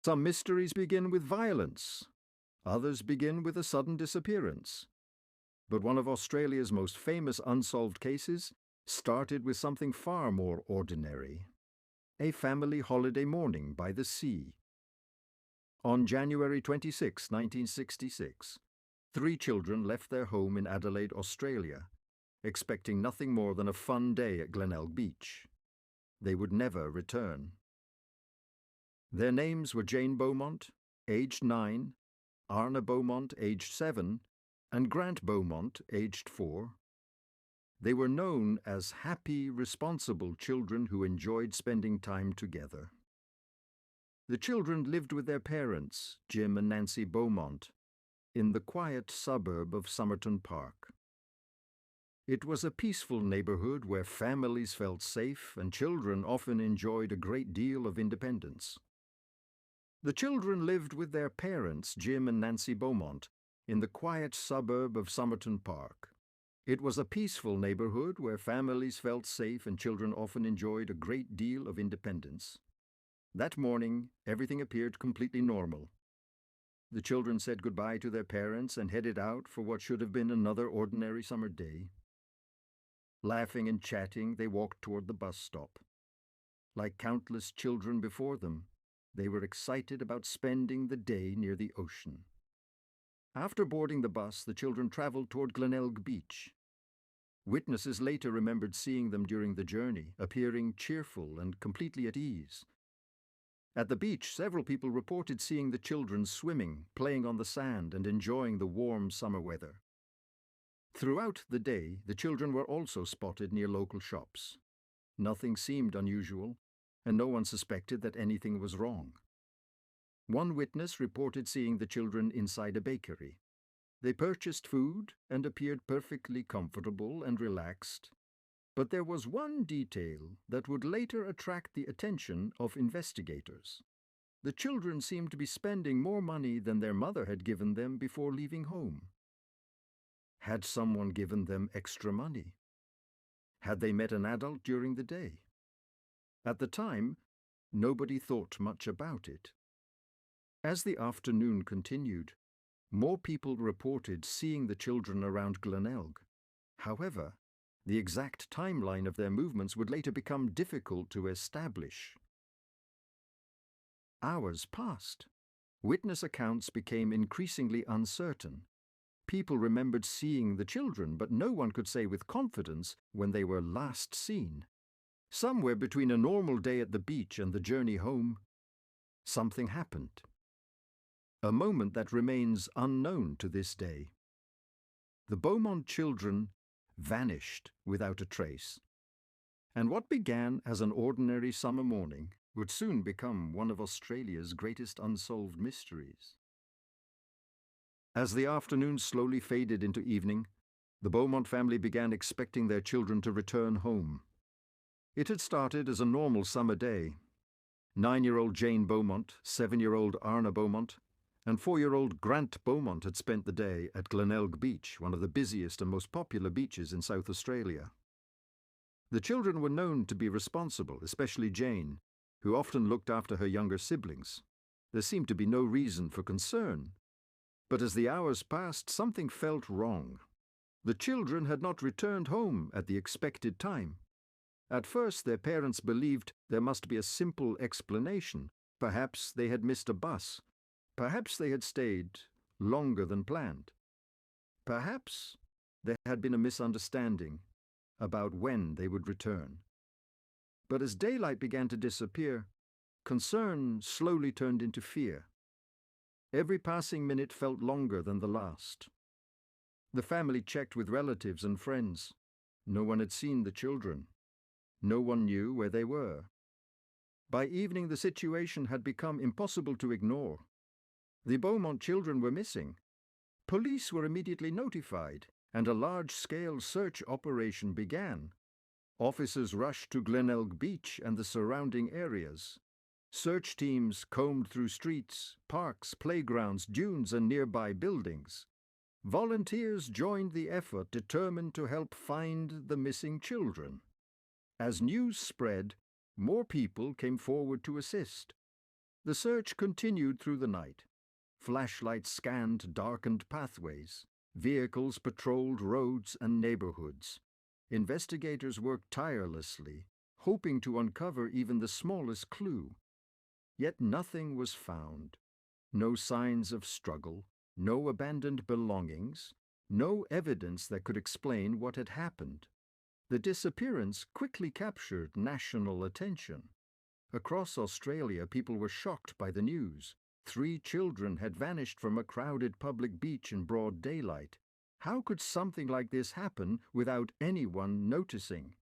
Some mysteries begin with violence, others begin with a sudden disappearance. But one of Australia's most famous unsolved cases started with something far more ordinary: a family holiday morning by the sea. On January 26, 1966, 3 children left their home in Adelaide, Australia, expecting nothing more than a fun day at Glenelg Beach. They would never return. Their names were Jane Beaumont, aged 9, Arnna Beaumont, aged 7, and Grant Beaumont, aged 4. They were known as happy, responsible children who enjoyed spending time together. The children lived with their parents, Jim and Nancy Beaumont, in the quiet suburb of Somerton Park. It was a peaceful neighborhood where families felt safe and children often enjoyed a great deal of independence. The children lived with their parents, Jim and Nancy Beaumont, in the quiet suburb of Somerton Park. It was a peaceful neighborhood where families felt safe and children often enjoyed a great deal of independence. That morning, everything appeared completely normal. The children said goodbye to their parents and headed out for what should have been another ordinary summer day. Laughing and chatting, they walked toward the bus stop. Like countless children before them, they were excited about spending the day near the ocean. After boarding the bus, the children traveled toward Glenelg Beach. Witnesses later remembered seeing them during the journey, appearing cheerful and completely at ease. At the beach, several people reported seeing the children swimming, playing on the sand, and enjoying the warm summer weather. Throughout the day, the children were also spotted near local shops. Nothing seemed unusual, and no one suspected that anything was wrong. One witness reported seeing the children inside a bakery. They purchased food and appeared perfectly comfortable and relaxed. But there was one detail that would later attract the attention of investigators. The children seemed to be spending more money than their mother had given them before leaving home. Had someone given them extra money? Had they met an adult during the day? At the time, nobody thought much about it. As the afternoon continued, more people reported seeing the children around Glenelg. However, the exact timeline of their movements would later become difficult to establish. Hours passed. Witness accounts became increasingly uncertain. People remembered seeing the children, but no one could say with confidence when they were last seen. Somewhere between a normal day at the beach and the journey home, something happened. A moment that remains unknown to this day. The Beaumont children vanished without a trace. And what began as an ordinary summer morning would soon become one of Australia's greatest unsolved mysteries. As the afternoon slowly faded into evening, the Beaumont family began expecting their children to return home. It had started as a normal summer day. 9-year-old Jane Beaumont, 7-year-old Arnna Beaumont, and 4-year-old Grant Beaumont had spent the day at Glenelg Beach, one of the busiest and most popular beaches in South Australia. The children were known to be responsible, especially Jane, who often looked after her younger siblings. There seemed to be no reason for concern. But as the hours passed, something felt wrong. The children had not returned home at the expected time. At first, their parents believed there must be a simple explanation. Perhaps they had missed a bus. Perhaps they had stayed longer than planned. Perhaps there had been a misunderstanding about when they would return. But as daylight began to disappear, concern slowly turned into fear. Every passing minute felt longer than the last. The family checked with relatives and friends. No one had seen the children. No one knew where they were. By evening, the situation had become impossible to ignore. The Beaumont children were missing. Police were immediately notified, and a large-scale search operation began. Officers rushed to Glenelg Beach and the surrounding areas. Search teams combed through streets, parks, playgrounds, dunes, and nearby buildings. Volunteers joined the effort, determined to help find the missing children. As news spread, more people came forward to assist. The search continued through the night. Flashlights scanned darkened pathways. Vehicles patrolled roads and neighborhoods. Investigators worked tirelessly, hoping to uncover even the smallest clue. Yet nothing was found. No signs of struggle, no abandoned belongings, no evidence that could explain what had happened. The disappearance quickly captured national attention. Across Australia, people were shocked by the news. 3 children had vanished from a crowded public beach in broad daylight. How could something like this happen without anyone noticing?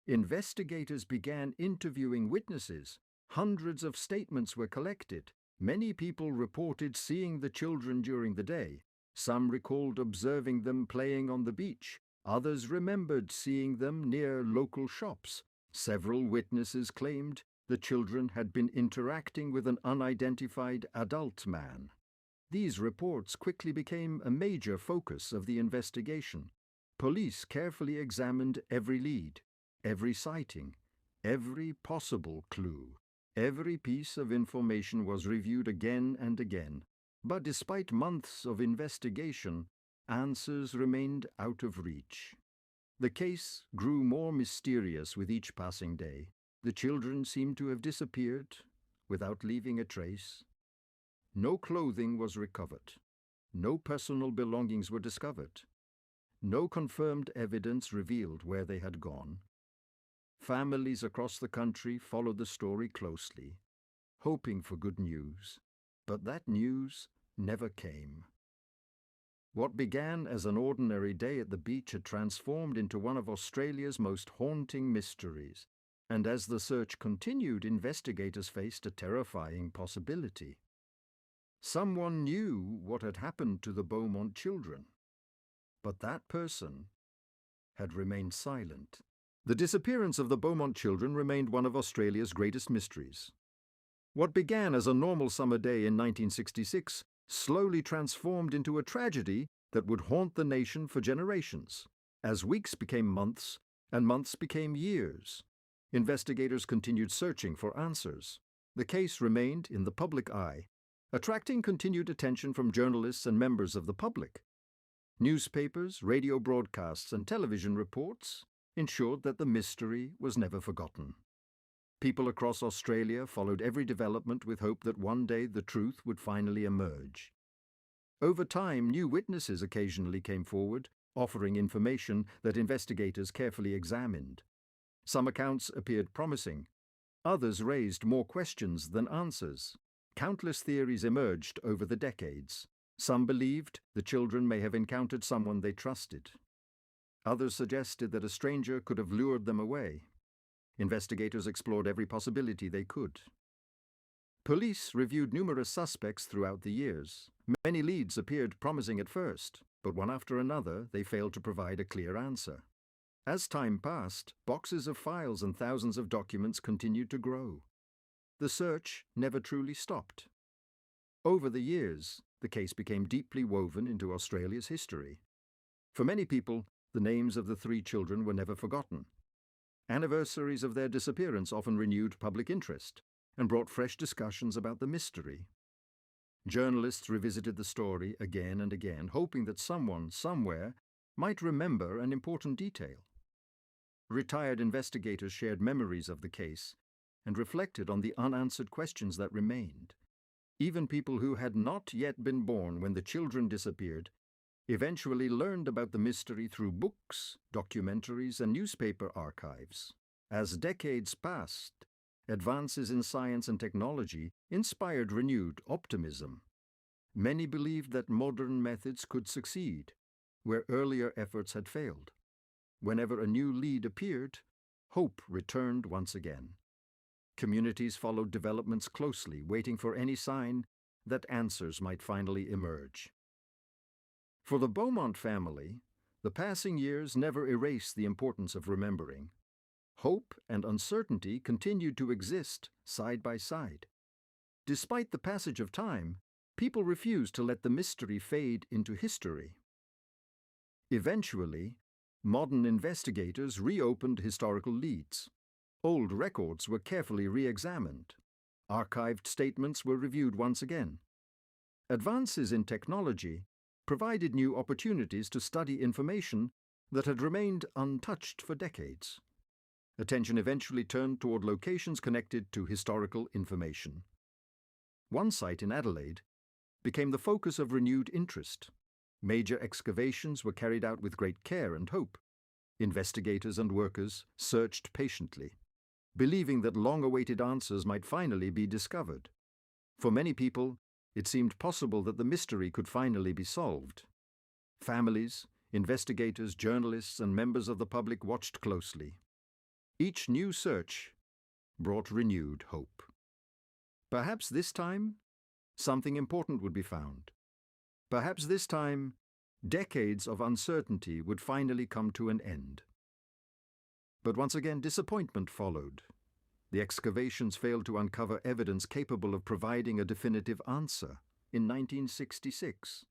Investigators began interviewing witnesses. Hundreds of statements were collected. Many people reported seeing the children during the day. Some recalled observing them playing on the beach. Others remembered seeing them near local shops. Several witnesses claimed the children had been interacting with an unidentified adult man. These reports quickly became a major focus of the investigation. Police carefully examined every lead, every sighting, every possible clue. Every piece of information was reviewed again and again. But despite months of investigation, answers remained out of reach. The case grew more mysterious with each passing day. The children seemed to have disappeared without leaving a trace. No clothing was recovered. No personal belongings were discovered. No confirmed evidence revealed where they had gone. Families across the country followed the story closely, hoping for good news. But that news never came. What began as an ordinary day at the beach had transformed into one of Australia's most haunting mysteries. And as the search continued, investigators faced a terrifying possibility. Someone knew what had happened to the Beaumont children, but that person had remained silent. The disappearance of the Beaumont children remained one of Australia's greatest mysteries. What began as a normal summer day in 1966 slowly transformed into a tragedy that would haunt the nation for generations. As weeks became months, and months became years, investigators continued searching for answers. The case remained in the public eye, attracting continued attention from journalists and members of the public. Newspapers, radio broadcasts, and television reports ensured that the mystery was never forgotten. People across Australia followed every development with hope that one day the truth would finally emerge. Over time, new witnesses occasionally came forward, offering information that investigators carefully examined. Some accounts appeared promising. Others raised more questions than answers. Countless theories emerged over the decades. Some believed the children may have encountered someone they trusted. Others suggested that a stranger could have lured them away. Investigators explored every possibility they could. Police reviewed numerous suspects throughout the years. Many leads appeared promising at first, but one after another they failed to provide a clear answer. As time passed, boxes of files and thousands of documents continued to grow. The search never truly stopped. Over the years, the case became deeply woven into Australia's history. For many people, the names of the 3 children were never forgotten. Anniversaries of their disappearance often renewed public interest and brought fresh discussions about the mystery. Journalists revisited the story again and again, hoping that someone, somewhere, might remember an important detail. Retired investigators shared memories of the case and reflected on the unanswered questions that remained. Even people who had not yet been born when the children disappeared eventually learned about the mystery through books, documentaries, and newspaper archives. As decades passed, advances in science and technology inspired renewed optimism. Many believed that modern methods could succeed where earlier efforts had failed. Whenever a new lead appeared, hope returned once again. Communities followed developments closely, waiting for any sign that answers might finally emerge. For the Beaumont family, the passing years never erased the importance of remembering. Hope and uncertainty continued to exist side by side. Despite the passage of time, people refused to let the mystery fade into history. Eventually, modern investigators reopened historical leads. Old records were carefully re-examined. Archived statements were reviewed once again. Advances in technology provided new opportunities to study information that had remained untouched for decades. Attention eventually turned toward locations connected to historical information. One site in Adelaide became the focus of renewed interest. Major excavations were carried out with great care and hope. Investigators and workers searched patiently, believing that long-awaited answers might finally be discovered. For many people, it seemed possible that the mystery could finally be solved. Families, investigators, journalists, and members of the public watched closely. Each new search brought renewed hope. Perhaps this time, something important would be found. Perhaps this time, decades of uncertainty would finally come to an end. But once again, disappointment followed. The excavations failed to uncover evidence capable of providing a definitive answer. In 1966,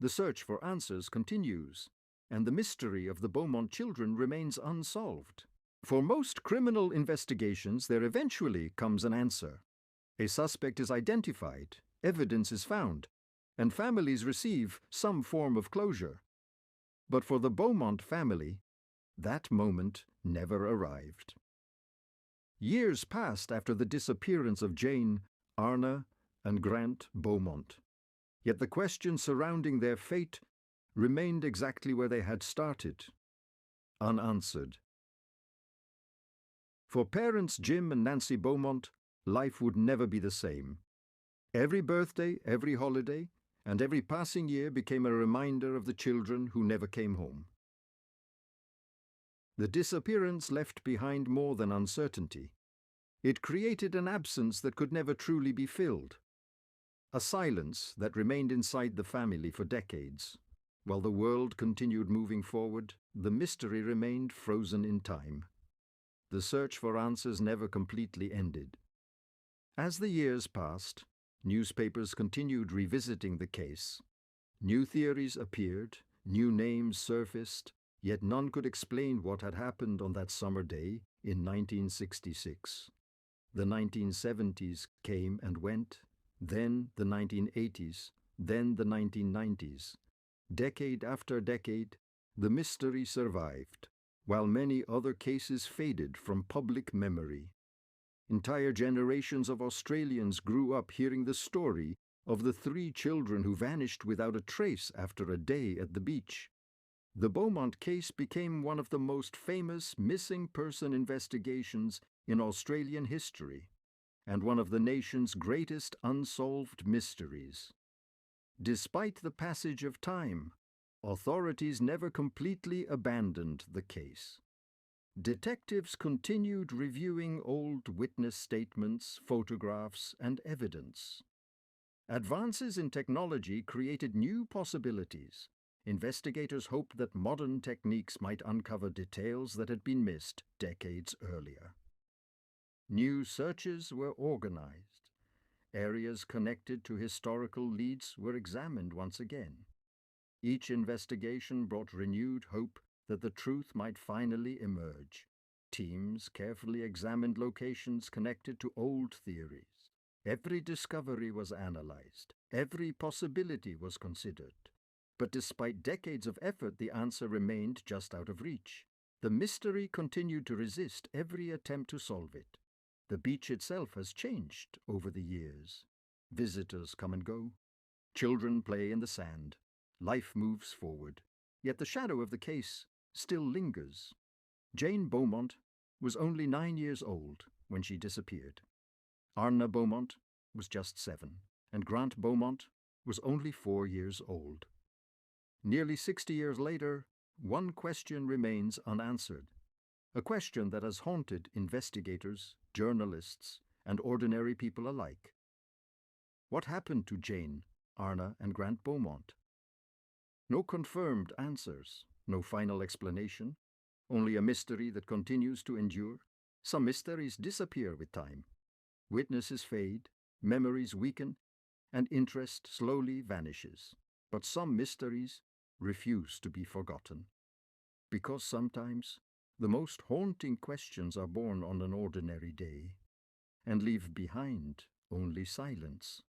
the search for answers continues, and the mystery of the Beaumont children remains unsolved. For most criminal investigations, there eventually comes an answer. A suspect is identified, evidence is found, and families receive some form of closure. But for the Beaumont family, that moment never arrived. Years passed after the disappearance of Jane, Arnna, and Grant Beaumont. Yet the questions surrounding their fate remained exactly where they had started, unanswered. For parents Jim and Nancy Beaumont, life would never be the same. Every birthday, every holiday, and every passing year became a reminder of the children who never came home. The disappearance left behind more than uncertainty. It created an absence that could never truly be filled. A silence that remained inside the family for decades. While the world continued moving forward, the mystery remained frozen in time. The search for answers never completely ended. As the years passed, newspapers continued revisiting the case. New theories appeared, new names surfaced, yet none could explain what had happened on that summer day in 1966. The 1970s came and went, then the 1980s, then the 1990s. Decade after decade, the mystery survived, while many other cases faded from public memory. Entire generations of Australians grew up hearing the story of the 3 children who vanished without a trace after a day at the beach. The Beaumont case became one of the most famous missing person investigations in Australian history, and one of the nation's greatest unsolved mysteries. Despite the passage of time, authorities never completely abandoned the case. Detectives continued reviewing old witness statements, photographs, and evidence. Advances in technology created new possibilities. Investigators hoped that modern techniques might uncover details that had been missed decades earlier. New searches were organized. Areas connected to historical leads were examined once again. Each investigation brought renewed hope that the truth might finally emerge. Teams carefully examined locations connected to old theories. Every discovery was analyzed. Every possibility was considered. But despite decades of effort, the answer remained just out of reach. The mystery continued to resist every attempt to solve it. The beach itself has changed over the years. Visitors come and go. Children play in the sand. Life moves forward. Yet the shadow of the case still lingers. Jane Beaumont was only 9 years old when she disappeared. Arnna Beaumont was just 7, and Grant Beaumont was only 4 years old. Nearly 60 years later, one question remains unanswered. A question that has haunted investigators, journalists, and ordinary people alike. What happened to Jane, Arnna, and Grant Beaumont? No confirmed answers, no final explanation, only a mystery that continues to endure. Some mysteries disappear with time. Witnesses fade, memories weaken, and interest slowly vanishes. But some mysteries refuse to be forgotten. Because sometimes the most haunting questions are born on an ordinary day. and leave behind only silence.